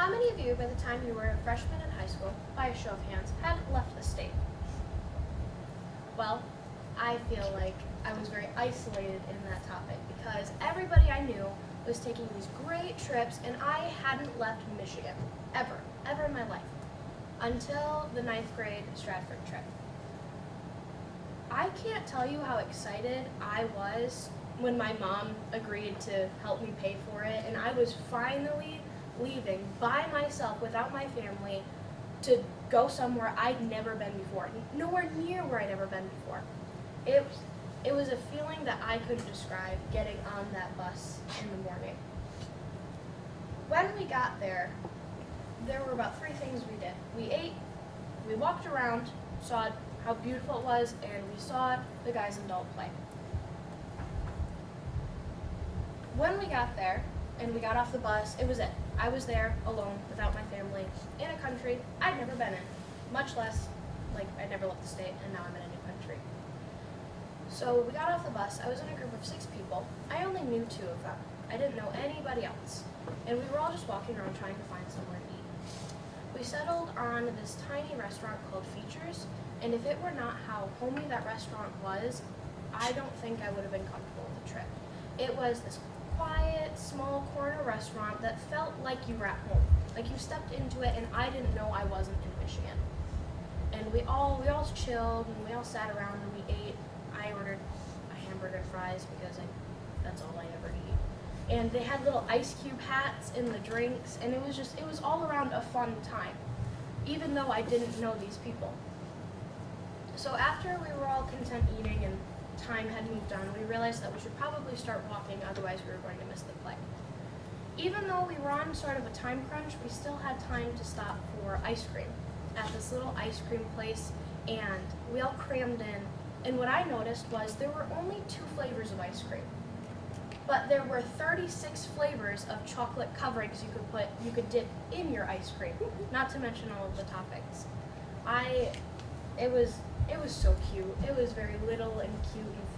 How many of you, by the time you were a freshman in high school, by a show of hands, had left the state? Well, I feel like I was very isolated in that topic because everybody I knew was taking these great trips and I hadn't left Michigan, ever in my life, until the 9th grade Stratford trip. I can't tell you how excited I was when my mom agreed to help me pay for it, and I was finally leaving by myself without my family to go somewhere I'd never been before, nowhere near where I'd ever been before. It was a feeling that I couldn't describe, getting on that bus in the morning. When we got there were about 3 things we did. We ate, we walked around, saw how beautiful it was, and we saw the guys in Dalt play. When we got there and we got off the bus, it was it. I was there alone without my family in a country I'd never been in, much less like I'd never left the state, and now I'm in a new country. So we got off the bus. I was in a group of 6 people. I only knew 2 of them. I didn't know anybody else. And we were all just walking around trying to find somewhere to eat. We settled on this tiny restaurant called Features, and if it were not how homey that restaurant was, I don't think I would have been comfortable with the trip. It was this quiet, small corner restaurant that felt like you were at home. Like you stepped into it and I didn't know I wasn't in Michigan. And we all chilled and we all sat around and we ate. I ordered a hamburger and fries because that's all I ever eat. And they had little ice cube hats in the drinks, and it was all around a fun time, even though I didn't know these people. So after we were all content eating and time had moved on, we realized that we should probably start walking, otherwise we were going to miss the play. Even though we were on sort of a time crunch, we still had time to stop for ice cream at this little ice cream place, and we all crammed in. And what I noticed was there were only 2 flavors of ice cream, but there were 36 flavors of chocolate coverings you could dip in your ice cream, not to mention all of the toppings. It was so cute. It was very little and cute and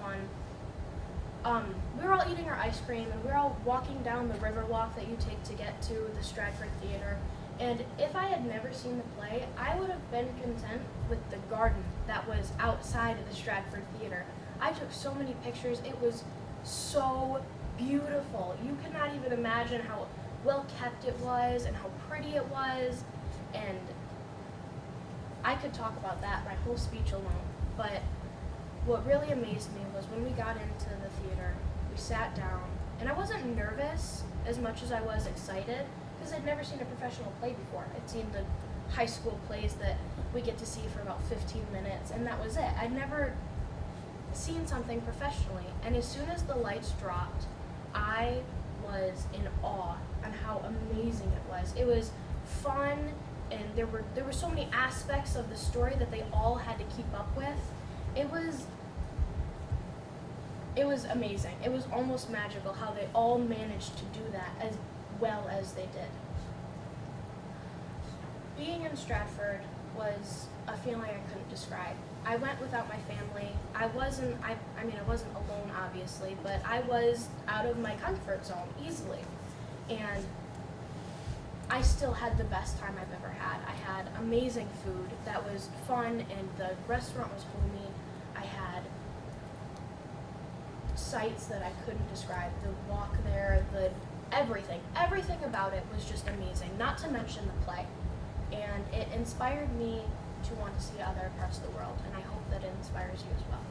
fun. We were all eating our ice cream and we were all walking down the river walk that you take to get to the Stratford Theater. And if I had never seen the play, I would have been content with the garden that was outside of the Stratford Theater. I took so many pictures. It was so beautiful. You could not even imagine how well kept it was and how pretty it was. And I could talk about that my whole speech alone, but what really amazed me was when we got into the theater, we sat down, and I wasn't nervous as much as I was excited, because I'd never seen a professional play before. I'd seen the high school plays that we get to see for about 15 minutes, and that was it. I'd never seen something professionally, and as soon as the lights dropped, I was in awe on how amazing it was. It was fun, and there were so many aspects of the story that they all had to keep up with. It was amazing. It was almost magical how they all managed to do that as well as they did. Being in Stratford was a feeling I couldn't describe. I went without my family. I wasn't alone obviously, but I was out of my comfort zone easily. And I still had the best time I've ever had. I had amazing food that was fun, and the restaurant was homey. I had sights that I couldn't describe. The walk there, everything about it was just amazing, not to mention the play. And it inspired me to want to see other parts of the world, and I hope that it inspires you as well.